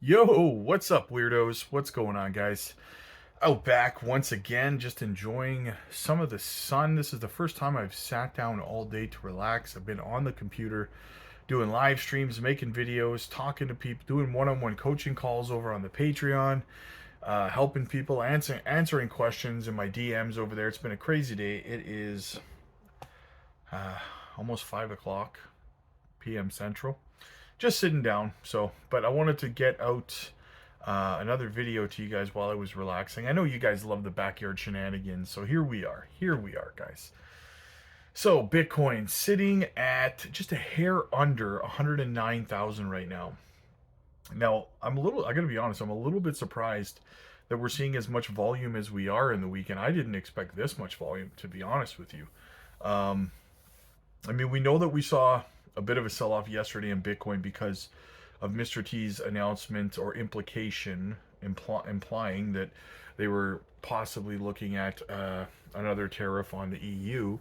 Yo, what's up, weirdos? What's going on, guys? Out back once again, just enjoying some of the sun. This is the first time I've sat down all day to relax. I've been on the computer doing live streams, making videos, talking to people, doing one on one coaching calls over on the Patreon, helping people, answering questions in my DMs over there. It's been a crazy day. It is uh, almost 5 o'clock p.m. Central. Just sitting down. But I wanted to get out another video to you guys while I was relaxing. I know you guys love the backyard shenanigans, so here we are. Here we are, guys. So Bitcoin sitting at just a hair under 109,000 right now. Now, I gotta be honest, I'm a little bit surprised that we're seeing as much volume as we are in the weekend. I didn't expect this much volume, to be honest with you. Um, I mean, we know that we saw a bit of a sell off yesterday in Bitcoin because of Mr. T's announcement or implication, implying that they were possibly looking at another tariff on the EU.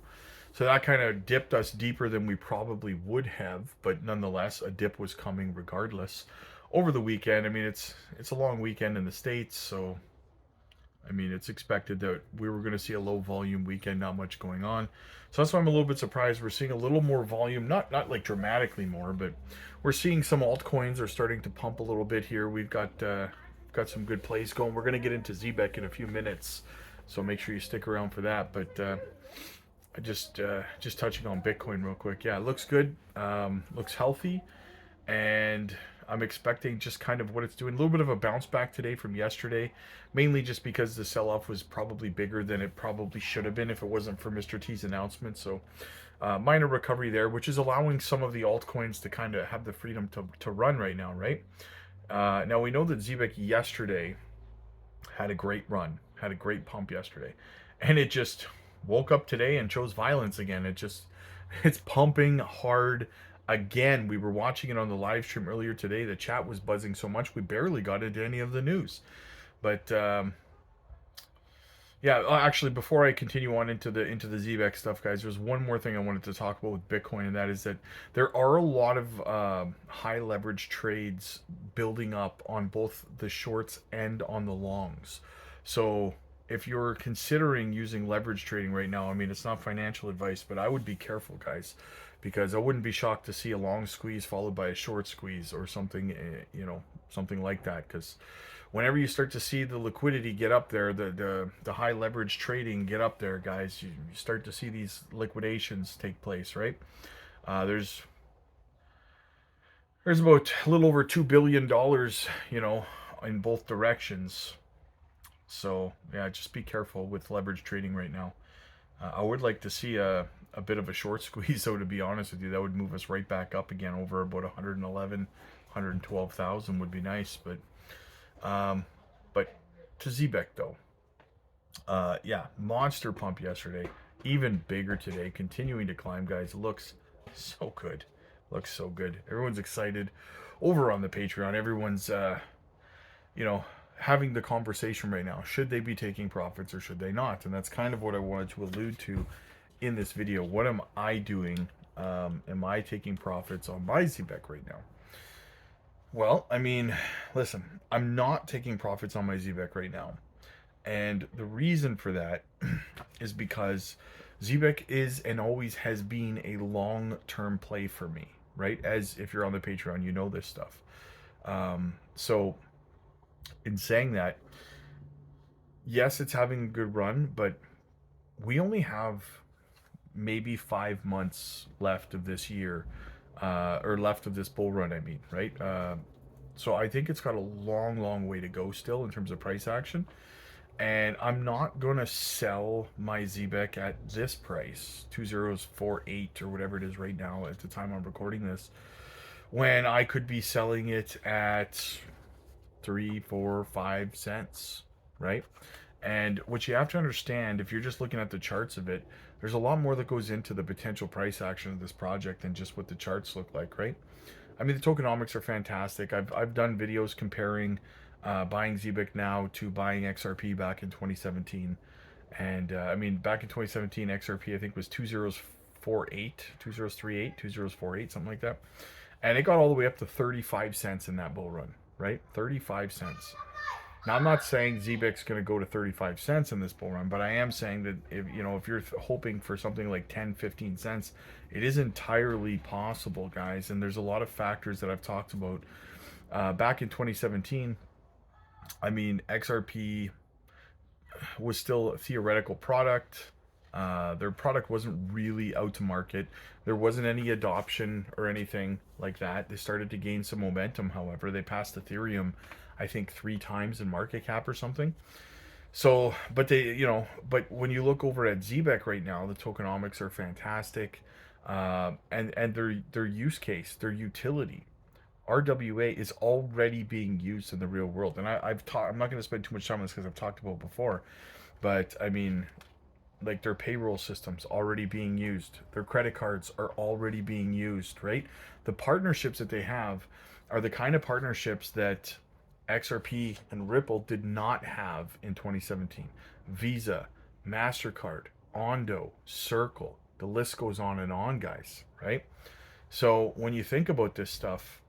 So that kind of dipped us deeper than we probably would have, but nonetheless, a dip was coming regardless. Over the weekend, I mean, it's a long weekend in the States, so I mean, it's expected that we were going to see a low volume weekend, not much going on. So that's why I'm a little bit surprised. We're seeing a little more volume, not like dramatically more, but we're seeing some altcoins are starting to pump a little bit here. We've got some good plays going. We're going to get into Zebec in a few minutes, so make sure you stick around for that. But I just touching on Bitcoin real quick. Yeah, it looks good. Looks healthy, and I'm expecting just kind of what it's doing. A little bit of a bounce back today from yesterday, mainly just because the sell off was probably bigger than it probably should have been if it wasn't for Mr. T's announcement. So, minor recovery there, which is allowing some of the altcoins to kind of have the freedom to run right now, right? Now, we know that Zebec yesterday had a great run, had a great pump yesterday, and it just woke up today and chose violence again. It's pumping hard again. We were watching it on the live stream earlier today. The chat was buzzing so much we barely got into any of the news. But yeah, actually, before I continue on into the Zebec stuff, guys, there's one more thing I wanted to talk about with Bitcoin, and that is that there are a lot of high leverage trades building up on both the shorts and on the longs. So if you're considering using leverage trading right now, I mean, it's not financial advice, but I would be careful, guys, because I wouldn't be shocked to see a long squeeze followed by a short squeeze or something, something like that. Because whenever you start to see the liquidity get up there, the high leverage trading get up there, guys, you start to see these liquidations take place, right? There's about a little over $2 billion, in both directions. So yeah, just be careful with leverage trading right now. I would like to see a bit of a short squeeze, though, to be honest with you. That would move us right back up again over about 111, 112,000 would be nice. But to Zebec, though, yeah, monster pump yesterday, even bigger today, continuing to climb, guys. Looks so good. Looks so good. Everyone's excited over on the Patreon. Everyone's, having the conversation right now. Should they be taking profits or should they not? And that's kind of what I wanted to allude to in this video. What am I doing? Am I taking profits on my Zebec right now? Well, I mean, listen, I'm not taking profits on my Zebec right now. And the reason for that is because Zebec is and always has been a long-term play for me, right? As if you're on the Patreon, you know this stuff. So in saying that, yes, it's having a good run, but we only have maybe 5 months left of this year, or left of this bull run, I mean, right? So I think it's got a long, long way to go still in terms of price action. And I'm not going to sell my Zebec at this price, 2048 or whatever it is right now at the time I'm recording this, when I could be selling it at 3, 4, 5 cents, right? And what you have to understand, if you're just looking at the charts of it, there's a lot more that goes into the potential price action of this project than just what the charts look like, right? I mean, the tokenomics are fantastic. I've done videos comparing buying Zebec now to buying XRP back in 2017. And I mean, back in 2017, XRP I think was 2048, 2038, 2048, something like that. And it got all the way up to 35 cents in that bull run, right? 35 cents. Now, I'm not saying Zebec's going to go to 35 cents in this bull run, but I am saying that if you're hoping for something like 10, 15 cents, it is entirely possible, guys. And there's a lot of factors that I've talked about. Back in 2017, I mean, XRP was still a theoretical product. Their product wasn't really out to market. There wasn't any adoption or anything like that. They started to gain some momentum, however. They passed Ethereum, I think, 3 times in market cap or something. So, but when you look over at Zebec right now, the tokenomics are fantastic. And their use case, their utility, RWA is already being used in the real world. And I've talked. I'm not going to spend too much time on this because I've talked about it before. But I mean, like their payroll systems already being used, their credit cards are already being used. Right? The partnerships that they have are the kind of partnerships that XRP and Ripple did not have in 2017. Visa, MasterCard, Ondo, Circle, the list goes on and on, guys. Right? So when you think about this stuff,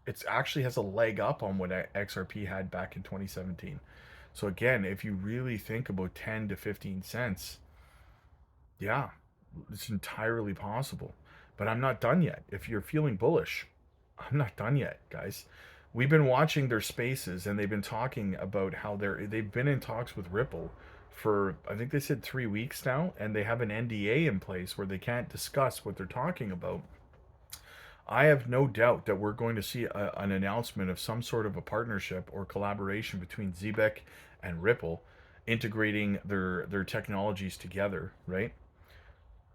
it actually has a leg up on what XRP had back in 2017. So again, if you really think about 10 to 15 cents, yeah, it's entirely possible. But I'm not done yet. If you're feeling bullish, I'm not done yet, guys. We've been watching their spaces and they've been talking about how they've been in talks with Ripple for, I think they said 3 weeks now, and they have an NDA in place where they can't discuss what they're talking about. I have no doubt that we're going to see an announcement of some sort of a partnership or collaboration between Zebec and Ripple, integrating their technologies together, right?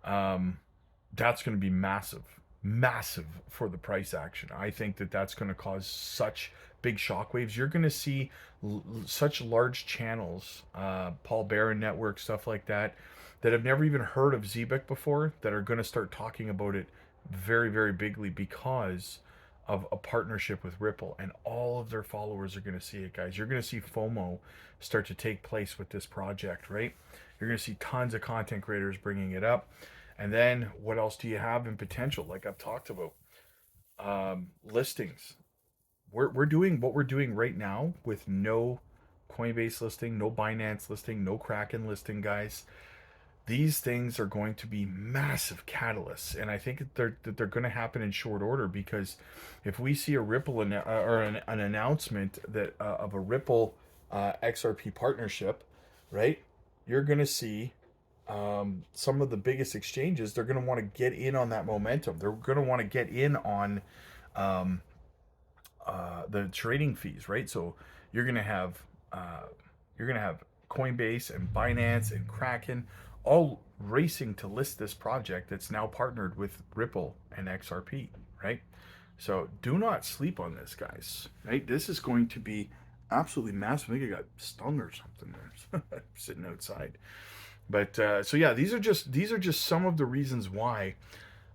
That's going to be massive, massive for the price action. I think that that's going to cause such big shockwaves. You're going to see such large channels, Paul Barron Network, stuff like that, that have never even heard of Zebec before, that are going to start talking about it very, very bigly because of a partnership with Ripple, and all of their followers are going to see it, guys. You're going to see FOMO start to take place with this project, right? You're going to see tons of content creators bringing it up. And then what else do you have in potential? Like I've talked about, listings. We're doing what we're doing right now with no Coinbase listing, no Binance listing, no Kraken listing, guys. These things are going to be massive catalysts, and I think that they're going to happen in short order, because if we see a Ripple or an announcement that of a Ripple XRP partnership, right? You're going to see some of the biggest exchanges. They're going to want to get in on that momentum. They're going to want to get in on um, the trading fees, right? So you're going to have Coinbase and Binance and Kraken all racing to list this project that's now partnered with Ripple and XRP, right? So do not sleep on this, guys, right? This is going to be absolutely massive. I think I got stung or something there sitting outside. But so yeah, these are just some of the reasons why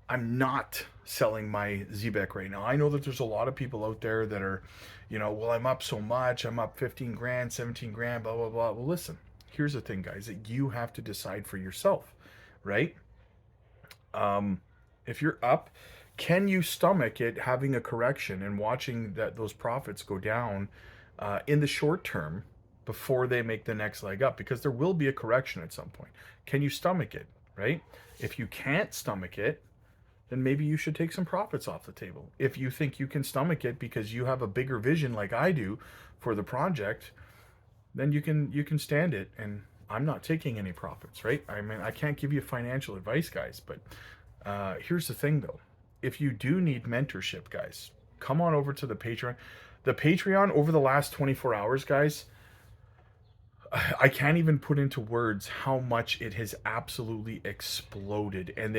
I'm not selling my Zebec right now. I know that there's a lot of people out there that are, well, I'm up so much. I'm up 15 grand, 17 grand, blah, blah, blah. Well, listen, here's the thing, guys, that you have to decide for yourself, right? If you're up, can you stomach it having a correction and watching those profits go down in the short term before they make the next leg up? Because there will be a correction at some point. Can you stomach it, right? If you can't stomach it, then maybe you should take some profits off the table. If you think you can stomach it because you have a bigger vision like I do for the project, then you can stand it, and I'm not taking any profits, right? I mean, I can't give you financial advice, guys, but here's the thing though. If you do need mentorship, guys, come on over to the Patreon. The Patreon over the last 24 hours, guys, I can't even put into words how much it has absolutely exploded. And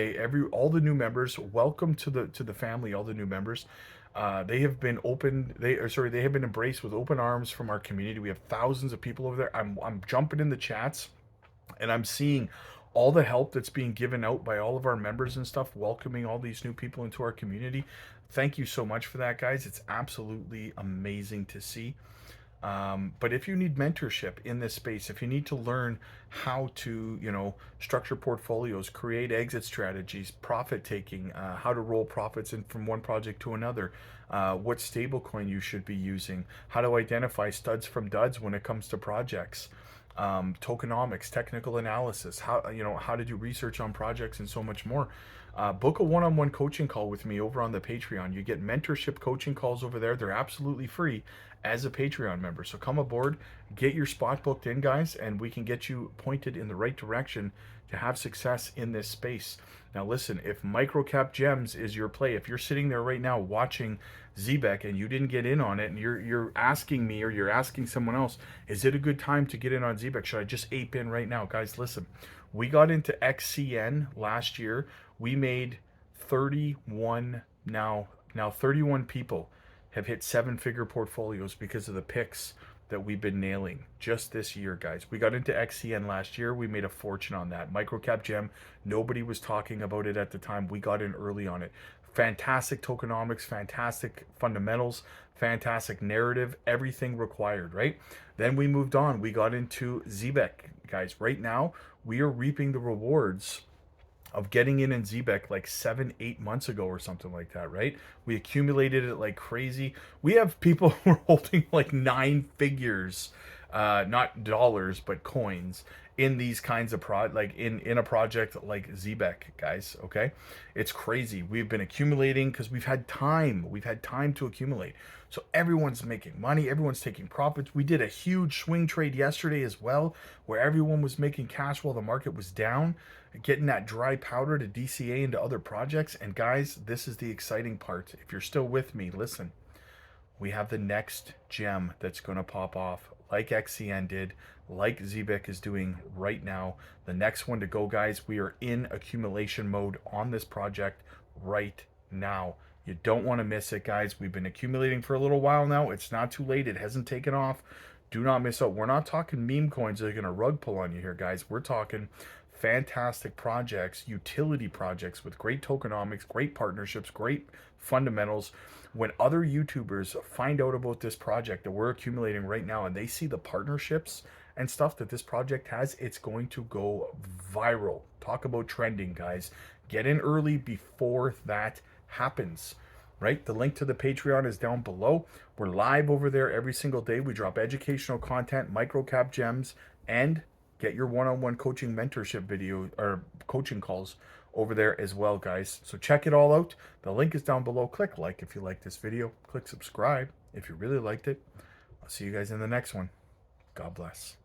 all the new members, welcome to the family, all the new members. They have been they have been embraced with open arms from our community. We have thousands of people over there. I'm jumping in the chats, and I'm seeing all the help that's being given out by all of our members and stuff, welcoming all these new people into our community. Thank you so much for that, guys. It's absolutely amazing to see. But if you need mentorship in this space, if you need to learn how to, structure portfolios, create exit strategies, profit taking, how to roll profits in from one project to another, what stablecoin you should be using, how to identify studs from duds when it comes to projects, tokenomics, technical analysis, how to do research on projects, and so much more. Book a one-on-one coaching call with me over on the Patreon. You get mentorship coaching calls over there. They're absolutely free as a Patreon member. So come aboard, get your spot booked in, guys, and we can get you pointed in the right direction to have success in this space. Now listen, if microcap gems is your play, if you're sitting there right now watching Zebec and you didn't get in on it, and you're asking me or you're asking someone else, is it a good time to get in on Zebec? Should I just ape in right now? Guys, listen, we got into XCN last year. We made 31 now 31 people have hit seven-figure portfolios because of the picks that we've been nailing just this year, guys. We got into XCN last year. We made a fortune on that. Microcap gem, nobody was talking about it at the time. We got in early on it. Fantastic tokenomics, fantastic fundamentals, fantastic narrative, everything required, right? Then we moved on. We got into Zebec, guys. Right now, we are reaping the rewards of getting in Zebec like 7-8 months ago or something like that, right? We accumulated it like crazy. We have people who are holding like 9 figures, not dollars but coins, in these kinds of in a project like Zebec, guys. Okay, it's crazy. We've been accumulating because we've had time. We've had time to accumulate. So everyone's making money. Everyone's taking profits. We did a huge swing trade yesterday as well, where everyone was making cash while the market was down, getting that dry powder to DCA into other projects. And guys, this is the exciting part. If you're still with me, listen. We have the next gem that's going to pop off, like XCN did, like Zebec is doing right now. The next one to go, guys. We are in accumulation mode on this project right now. You don't want to miss it, guys. We've been accumulating for a little while now. It's not too late. It hasn't taken off. Do not miss out. We're not talking meme coins that are going to rug pull on you here, guys. We're talking fantastic projects, utility projects with great tokenomics, great partnerships, great fundamentals. When other YouTubers find out about this project that we're accumulating right now and they see the partnerships and stuff that this project has, it's going to go viral. Talk about trending, guys. Get in early before that happens. Right? The link to the Patreon is down below. We're live over there every single day. We drop educational content, microcap gems, and get your one-on-one coaching mentorship video or coaching calls over there as well, guys. So check it all out. The link is down below. Click like if you like this video. Click subscribe if you really liked it. I'll see you guys in the next one. God bless.